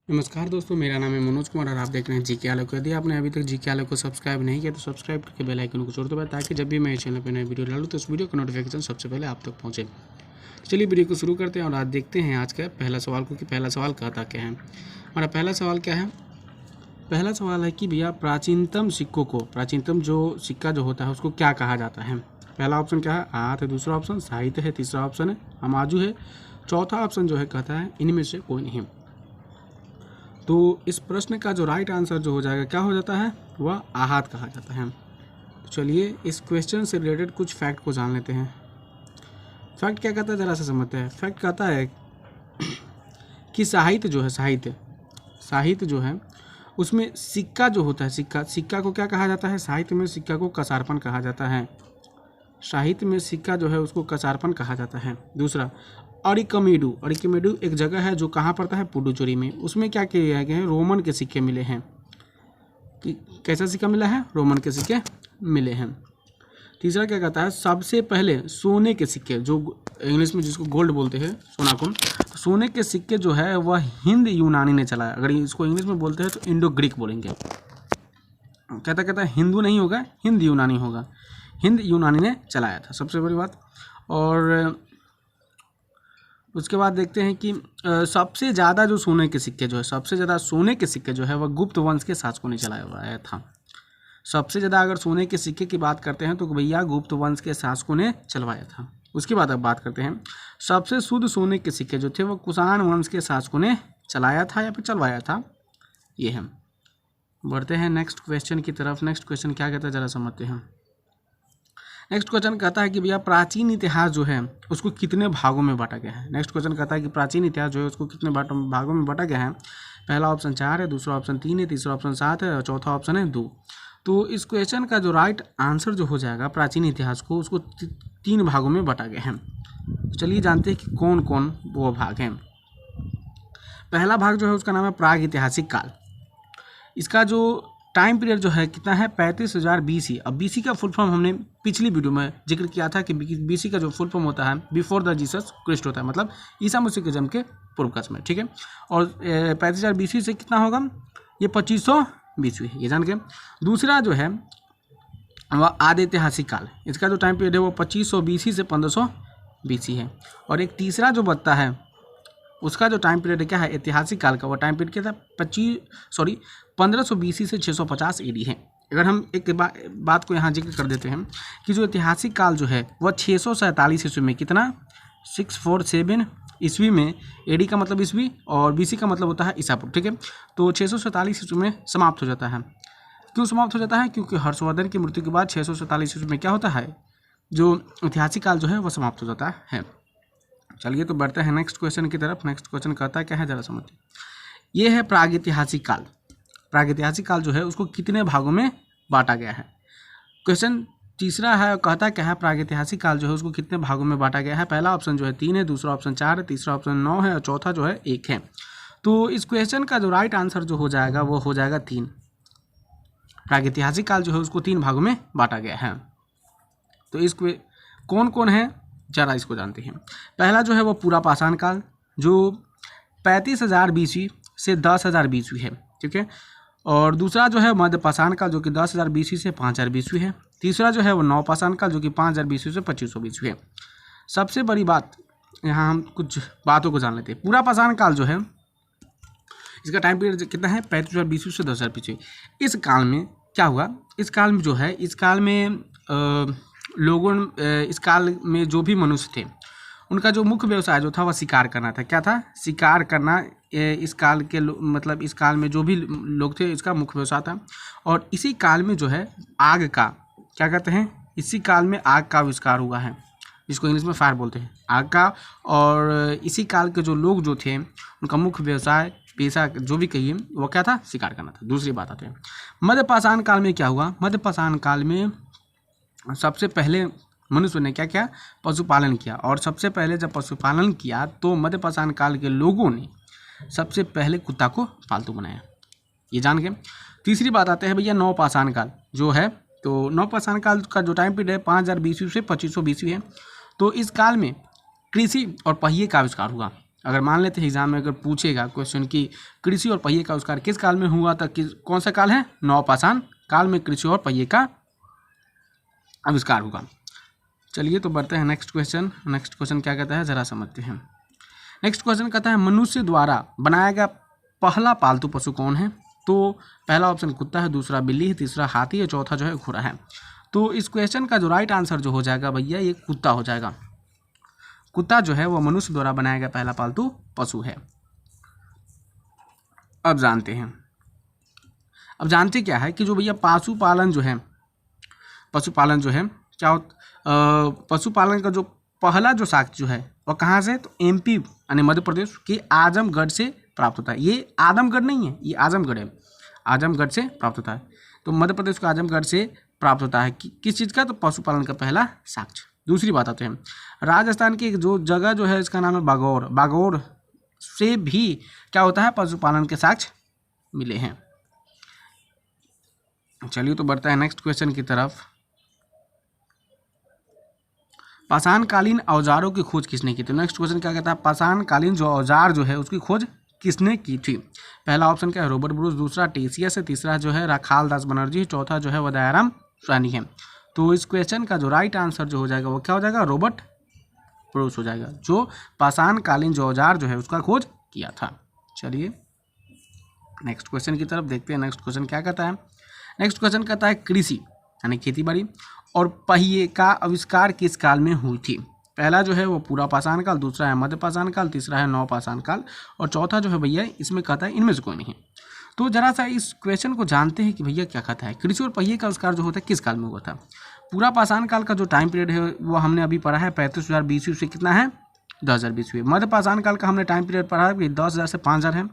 नमस्कार दोस्तों, मेरा नाम है मनोज कुमार और आप देख रहे हैं जीके आलोक। यदि आपने अभी तक जीके आलोक को सब्सक्राइब नहीं किया तो सब्सक्राइब करके बेल आइकन को जोड़ दो ताकि जब भी मैं इस चैनल पर नए वीडियो डालूँ तो उस वीडियो का नोटिफिकेशन सबसे पहले आप तक पहुँचे। चलिए वीडियो को शुरू करते हैं और आज देखते हैं आज का पहला सवाल को कि पहला सवाल कहता क्या है। हमारा पहला सवाल क्या है? पहला सवाल है कि भैया प्राचीनतम सिक्कों को, प्राचीनतम जो सिक्का जो होता है उसको क्या कहा जाता है? पहला ऑप्शन क्या है? आहत है, दूसरा ऑप्शन साहित्य है, तीसरा ऑप्शन है हमाजू है, चौथा ऑप्शन जो है कहता है इनमें से कोई नहीं। तो इस प्रश्न का जो राइट आंसर जो हो जाएगा क्या हो जाता है? वह आहत कहा जाता है। तो चलिए इस क्वेश्चन से रिलेटेड कुछ फैक्ट को जान लेते हैं। फैक्ट क्या कहता है ज़रा सा समझते हैं। फैक्ट कहता है कि साहित्य जो है, साहित्य जो है उसमें सिक्का जो होता है, सिक्का को क्या कहा जाता है? साहित्य में सिक्का को कसारपन कहा जाता है। साहित्य में सिक्का जो है उसको कसारपन कहा जाता है। दूसरा अरिकमेडू एक जगह है जो कहाँ पड़ता है? पुडुचेरी में। उसमें क्या किया गया है? रोमन के सिक्के मिले हैं। कि कैसा सिक्का मिला है? रोमन के सिक्के मिले हैं। तीसरा क्या कहता है? सबसे पहले सोने के सिक्के, जो इंग्लिश में जिसको गोल्ड बोलते हैं, सोना को, तो सोने के सिक्के जो है वह हिंद यूनानी ने चलाया। अगर इसको इंग्लिश में बोलते हैं तो इंडो ग्रीक बोलेंगे। कहता है हिंदू नहीं होगा, हिंद यूनानी होगा। हिंद यूनानी ने चलाया था, सबसे बड़ी बात। और उसके बाद देखते हैं कि सबसे ज़्यादा जो सोने के सिक्के जो है, सबसे ज़्यादा सोने के सिक्के जो है वह गुप्त वंश के शासकों ने चलाया था। सबसे ज़्यादा अगर सोने के सिक्के की बात करते हैं तो भैया गुप्त वंश के शासकों ने चलवाया था। उसके बाद अब बात करते हैं सबसे शुद्ध सोने के सिक्के जो थे वो कुषाण वंश के शासकों ने चलाया था या फिर चलवाया था। ये है। बढ़ते हैं नेक्स्ट क्वेश्चन की तरफ। नेक्स्ट क्वेश्चन क्या कहता है ज़रा समझते हैं। नेक्स्ट क्वेश्चन कहता है कि भैया प्राचीन इतिहास जो है उसको कितने भागों में बांटा गया है? नेक्स्ट क्वेश्चन कहता है कि प्राचीन इतिहास जो है उसको कितने भागों में बांटा गया है? पहला ऑप्शन 4 है, दूसरा ऑप्शन 3 है, तीसरा ऑप्शन 7 है और चौथा ऑप्शन है 2। तो इस क्वेश्चन का जो राइट आंसर जो हो जाएगा, प्राचीन इतिहास को उसको 3 भागों में बांटा गया है। तो चलिए जानते हैं कि कौन कौन वो भाग हैं। पहला भाग जो है उसका नाम है प्राग ऐतिहासिक काल। इसका जो टाइम पीरियड जो है कितना है? 35,000 BC। अब BC का फुल फॉर्म हमने पिछली वीडियो में जिक्र किया था कि BC का जो फुल फॉर्म होता है बिफोर द जीसस क्रिस्ट होता है, मतलब ईसा मसीह के जन्म के पूर्व का समय, ठीक है। और 35,000 BC से कितना होगा? ये 2500 BC है, ये जान के। दूसरा जो है वह आदि ऐतिहासिक काल। इसका जो टाइम पीरियड है वो 2500 BC से 1500 BC है। और एक तीसरा जो बचता है उसका जो टाइम पीरियड क्या है ऐतिहासिक काल का, वो टाइम पीरियड क्या था? 1500 BC से 650 AD है। अगर हम एक बात को यहाँ जिक्र कर देते हैं कि जो ऐतिहासिक काल जो है वह 647 ईस्वी में, कितना? 647 ईस्वी में, AD का मतलब ईस्वी और BC का मतलब होता है ईसापुर, ठीक है। तो 647 ईस्वी में समाप्त हो जाता है। क्यों समाप्त हो जाता है? क्योंकि हर्षवर्धन की मृत्यु के बाद 647 ईस्वी में क्या होता है, जो ऐतिहासिक काल जो है वह समाप्त हो जाता है। चलिए तो बढ़ते हैं नेक्स्ट क्वेश्चन की तरफ। नेक्स्ट क्वेश्चन कहता है क्या है ज़रा समझिए। ये है प्रागैतिहासिक काल। प्रागैतिहासिक काल जो है उसको कितने भागों में बांटा गया है? क्वेश्चन तीसरा है, कहता क्या है प्रागैतिहासिक काल जो है उसको कितने भागों में बांटा गया है? पहला ऑप्शन जो है 3 है, दूसरा ऑप्शन 4 है, तीसरा ऑप्शन 9 है और चौथा जो है 1 है। तो इस क्वेश्चन का जो राइट आंसर जो हो जाएगा वो हो जाएगा 3। प्रागैतिहासिक काल जो है उसको 3 भागों में बांटा गया है। तो इस कौन कौन है जरा इसको जानते हैं। पहला जो है वो पूरा पाषाण काल, जो 35,000 BC से 10,000 BC है, ठीक है। और दूसरा जो है मध्य पाषाण काल जो कि 10,000 BC से 5,000 BC है। तीसरा जो है वो नव पाषाण काल जो कि 5,000 BC से 2500 BC है। सबसे बड़ी बात यहाँ हम कुछ बातों को जान लेते हैं। पूरा पाषाण काल जो है इसका टाइम पीरियड कितना है? 35,000 BC से 10,000 BC। इस काल में क्या हुआ? इस काल में जो है, इस काल में इस काल में जो भी मनुष्य थे उनका जो मुख्य व्यवसाय जो था वह शिकार करना था। क्या था? शिकार करना। इस काल के मतलब इस काल में जो भी लोग थे इसका मुख्य व्यवसाय था। और इसी काल में जो है आग का, क्या कहते हैं, इसी काल में आग का आविष्कार हुआ है, जिसको इंग्लिश में फायर बोलते हैं, आग का। और इसी काल के जो लोग जो थे उनका मुख्य व्यवसाय, पेशा जो भी कहिए, वो क्या था? शिकार करना था। दूसरी बात आते हैं मध्य पाषाण काल में क्या हुआ। मध्य पाषाण काल में सबसे पहले मनुष्य ने क्या किया? पशुपालन किया। और सबसे पहले जब पशुपालन किया तो मध्य पाषाण काल के लोगों ने सबसे पहले कुत्ता को पालतू बनाया, ये जान के। तीसरी बात आते हैं भैया नव पाषाण काल जो है। तो नव पाषाण काल का जो टाइम पीरियड है 5,000 BC से 2500 BC है। तो इस काल में कृषि और पहिए का आविष्कार हुआ। अगर मान लेते हैं एग्जाम में अगर पूछेगा क्वेश्चन कि कृषि और पहिए का आविष्कार किस काल में हुआ था, कौन सा काल है, नवपाषाण काल में कृषि और पहिए का आविष्कार होगा। चलिए तो बढ़ते हैं नेक्स्ट क्वेश्चन। नेक्स्ट क्वेश्चन क्या कहता है, जरा समझते हैं। नेक्स्ट क्वेश्चन कहता है मनुष्य द्वारा बनाया गया पहला पालतू पशु कौन है। तो पहला ऑप्शन कुत्ता है, दूसरा बिल्ली है, तीसरा हाथी है, चौथा जो है घोड़ा है। तो इस क्वेश्चन का जो राइट आंसर जो हो जाएगा भैया ये कुत्ता हो जाएगा। कुत्ता जो है वो मनुष्य द्वारा बनाया गया पहला पालतू पशु है। अब जानते क्या है कि जो भैया पशुपालन जो है क्या पशुपालन का जो पहला जो साक्ष्य जो है वह कहाँ से, तो एमपी यानी मध्य प्रदेश के आजमगढ़ से प्राप्त होता है। ये आदमगढ़ नहीं है, ये आजमगढ़ है, आजमगढ़ से प्राप्त होता है। तो मध्य प्रदेश के आजमगढ़ से प्राप्त होता है किस चीज़ का, तो पशुपालन का पहला साक्ष्य। दूसरी बात आते हैं, राजस्थान की एक जो जगह जो है इसका नाम है बागौर। बागौर से भी क्या होता है, पशुपालन के साक्ष्य मिले हैं। चलिए तो बढ़ता है नेक्स्ट क्वेश्चन की तरफ। पाषाणकालीन औजारों की खोज किसने की थी। नेक्स्ट क्वेश्चन क्या कहता है, पाषाणकालीन जो औजार जो है उसकी खोज किसने की थी। पहला ऑप्शन क्या है, रॉबर्ट ब्रूस, दूसरा टेसियस है, तीसरा जो है राखाल दास बनर्जी, चौथा जो है वो दयाराम सैनी है। तो इस क्वेश्चन का जो राइट आंसर जो हो जाएगा वो क्या हो जाएगा, रॉबर्ट ब्रूस हो जाएगा, जो पाषाणकालीन जो औजार जो है उसका खोज किया था। चलिए नेक्स्ट क्वेश्चन की तरफ देखते हैं। नेक्स्ट क्वेश्चन क्या कहता है, नेक्स्ट क्वेश्चन कहता है कृषि यानी खेती बाड़ी और पहिए का आविष्कार किस काल में हुई थी। पहला जो है वो पूरा पाषाण काल, दूसरा है मध्य पाषाण काल, तीसरा है नवपाषाण काल और चौथा जो है भैया इसमें कहता है इनमें से कोई नहीं। तो जरा सा इस क्वेश्चन को जानते हैं कि भैया क्या कहता है, कृषि और पहिए का आविष्कार जो होता है किस काल में हुआ था। पूरा पाषाण काल का जो टाइम पीरियड है वो हमने अभी पढ़ा है 35,000 BC से कितना है 10,000 BC। मध्य पाषाण काल का हमने टाइम पीरियड पढ़ा है कि 10,000 से 5,000 है,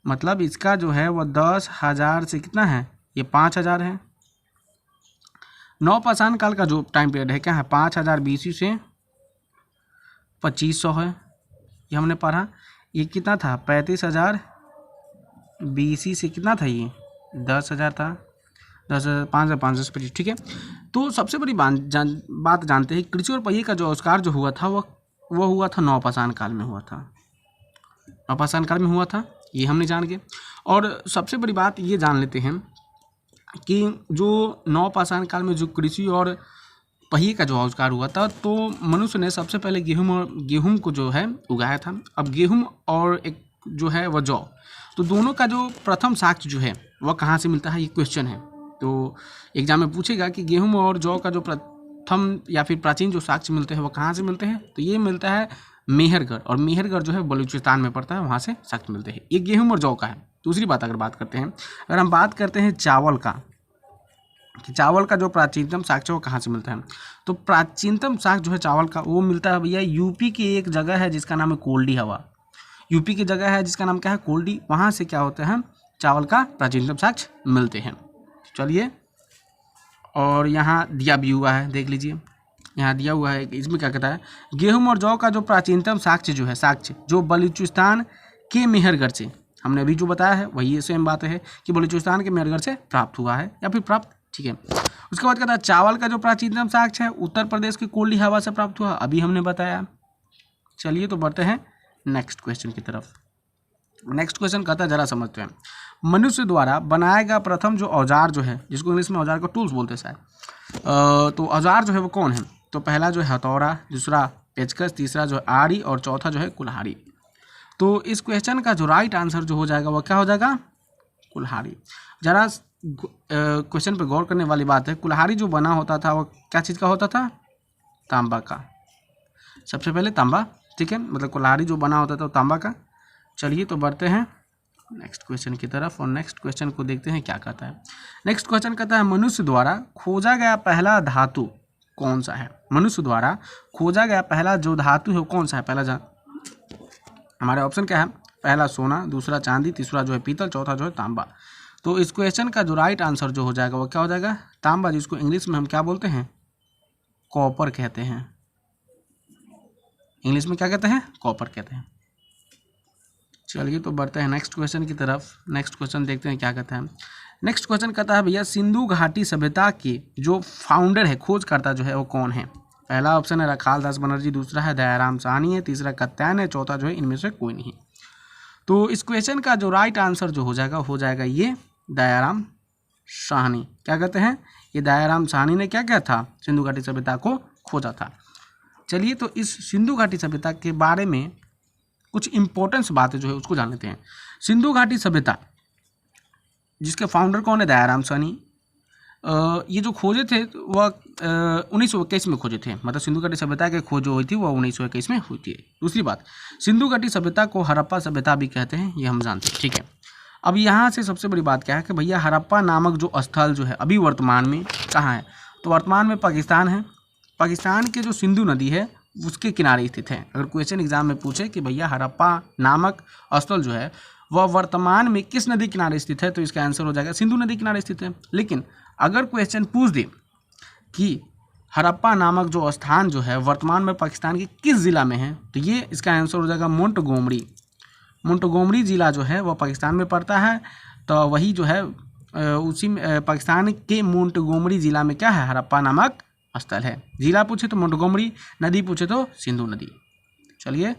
मतलब इसका जो है वो 10,000 से कितना है, ये 5,000 है। नवपाषाण काल का जो टाइम पीरियड है क्या है 5,000 BC से 2,500 है, ये हमने पढ़ा। ये कितना था 35,000 BC से कितना था, ये 10,000 था, 10,000 5,000 525, ठीक है। तो सबसे बड़ी बात जानते हैं कृषि और पहिए का जो आविष्कार जो हुआ था वो हुआ था नवपाषाण काल में हुआ था, नवपाषाण काल में हुआ था, ये हमने जान गए। और सबसे बड़ी बात ये जान लेते हैं कि जो नवपाषाण काल में जो कृषि और पहिए का जो आविष्कार हुआ था तो मनुष्य ने सबसे पहले गेहूं को जो है उगाया था। अब गेहूं और एक जो है वह जौ, तो दोनों का जो प्रथम साक्ष्य जो है वह कहाँ से मिलता है, ये क्वेश्चन है। तो एग्जाम में पूछेगा कि गेहूं और जौ का जो प्रथम या फिर प्राचीन जो साक्ष्य मिलते हैं वो कहाँ से मिलते हैं, तो ये मिलता है मेहरगढ़, और मेहरगढ़ जो है बलूचिस्तान में पड़ता है, वहाँ से साक्ष्य मिलते हैं। ये गेहूं और जौ का है। दूसरी बात अगर बात करते हैं, अगर हम बात करते हैं चावल का, कि चावल का जो प्राचीनतम साक्ष्य वो कहाँ से मिलता है, तो प्राचीनतम साक्ष्य जो है चावल का वो मिलता है भैया यूपी की एक जगह है जिसका नाम है कोल्डी हवा। यूपी की जगह है जिसका नाम क्या है, कोल्डी, वहाँ से क्या होता है चावल का प्राचीनतम साक्ष्य मिलते हैं। चलिए, और यहाँ दिया भी हुआ है, देख लीजिए यहाँ दिया हुआ है, इसमें क्या कहता है, गेहूं और जौ का जो प्राचीनतम साक्ष्य जो है, साक्ष्य जो बलूचिस्तान के मेहरगढ़ से, हमने अभी जो बताया है वही सेम बात है कि बलूचिस्तान के मेहरगढ़ से प्राप्त हुआ है या फिर प्राप्त, ठीक है। उसके बाद कहता है चावल का जो प्राचीनतम साक्ष्य है उत्तर प्रदेश की कोल्डी हवा से प्राप्त हुआ, अभी हमने बताया। चलिए तो बढ़ते हैं नेक्स्ट क्वेश्चन की तरफ। नेक्स्ट क्वेश्चन कहता है, जरा समझते हैं, मनुष्य द्वारा बनाया गया प्रथम जो औजार जो है, जिसको इंग्लिश में औजार को टूल्स बोलते हैं शायद, तो औजार जो है वो कौन है, तो पहला जो है हथौड़ा, दूसरा पेचकस, तीसरा जो है आरी और चौथा जो है कुल्हाड़ी। तो इस क्वेश्चन का जो राइट आंसर जो हो जाएगा वो क्या हो जाएगा, कुल्हाड़ी। जरा क्वेश्चन पे गौर करने वाली बात है, कुल्हाड़ी जो बना होता था वो क्या चीज़ का होता था, तांबा का, सबसे पहले तांबा, ठीक है, मतलब कुल्हाड़ी जो बना होता था वो तांबा का। चलिए तो बढ़ते हैं नेक्स्ट क्वेश्चन की तरफ और नेक्स्ट क्वेश्चन को देखते हैं क्या कहता है। नेक्स्ट क्वेश्चन कहता है, मनुष्य द्वारा खोजा गया पहला धातु कौन सा है। मनुष्य द्वारा खोजा गया पहला जो धातु है वो कौन सा है। पहला हमारे ऑप्शन क्या है, पहला सोना, दूसरा चांदी, तीसरा जो है पीतल, चौथा जो है तांबा। तो इस क्वेश्चन का जो राइट आंसर जो हो जाएगा वो क्या हो जाएगा, तांबा, जिसको इंग्लिश में हम क्या बोलते हैं, कॉपर कहते हैं। इंग्लिश में क्या कहते हैं, कॉपर कहते हैं। चलिए तो बढ़ते हैं नेक्स्ट क्वेश्चन की तरफ। नेक्स्ट क्वेश्चन देखते हैं क्या कहता है। नेक्स्ट क्वेश्चन कहता है, भैया सिंधु घाटी सभ्यता के जो फाउंडर है, खोजकर्ता जो है वो कौन है। पहला ऑप्शन है रखाल दास बनर्जी, दूसरा है दयाराम साहनी है, तीसरा कात्यायन है, चौथा जो है इनमें से कोई नहीं। तो इस क्वेश्चन का जो राइट आंसर जो हो जाएगा ये दयाराम साहनी। क्या कहते हैं, ये दयाराम साहनी ने क्या किया था, सिंधु घाटी सभ्यता को खोजा था। चलिए तो इस सिंधु घाटी सभ्यता के बारे में कुछ इंपॉर्टेंस बातें जो है उसको जान लेते हैं। सिंधु घाटी सभ्यता जिसके फाउंडर कौन है, दयाराम साहनी। ये जो खोजे थे वह 1921 में खोजे थे, मतलब सिंधु घाटी सभ्यता की खोज जो हुई थी वह 1921 में हुई थी। दूसरी बात, सिंधु घाटी सभ्यता को हड़प्पा सभ्यता भी कहते हैं, ये हम जानते हैं, ठीक है। अब यहाँ से सबसे बड़ी बात क्या है कि भैया हड़प्पा नामक जो स्थल जो है अभी वर्तमान में कहाँ है, तो वर्तमान में पाकिस्तान है। पाकिस्तान के जो सिंधु नदी है उसके किनारे स्थित है। अगर क्वेश्चन एग्जाम में पूछे कि भैया हड़प्पा नामक स्थल जो है वह वर्तमान में किस नदी किनारे स्थित है, तो इसका आंसर हो जाएगा सिंधु नदी किनारे स्थित है। लेकिन अगर क्वेश्चन पूछ दे कि हड़प्पा नामक जो स्थान जो है वर्तमान में पाकिस्तान के किस ज़िला में है, तो ये इसका आंसर हो जाएगा मोंटगोमरी। मोंटगोमरी ज़िला जो है वह पाकिस्तान में पड़ता है, तो वही जो है उसी में पाकिस्तान के मोंटगोमरी ज़िला में क्या है, हड़प्पा नामक स्थल है। ज़िला पूछे तो मोंटगोमरी, नदी पूछे तो सिंधु नदी। चलिए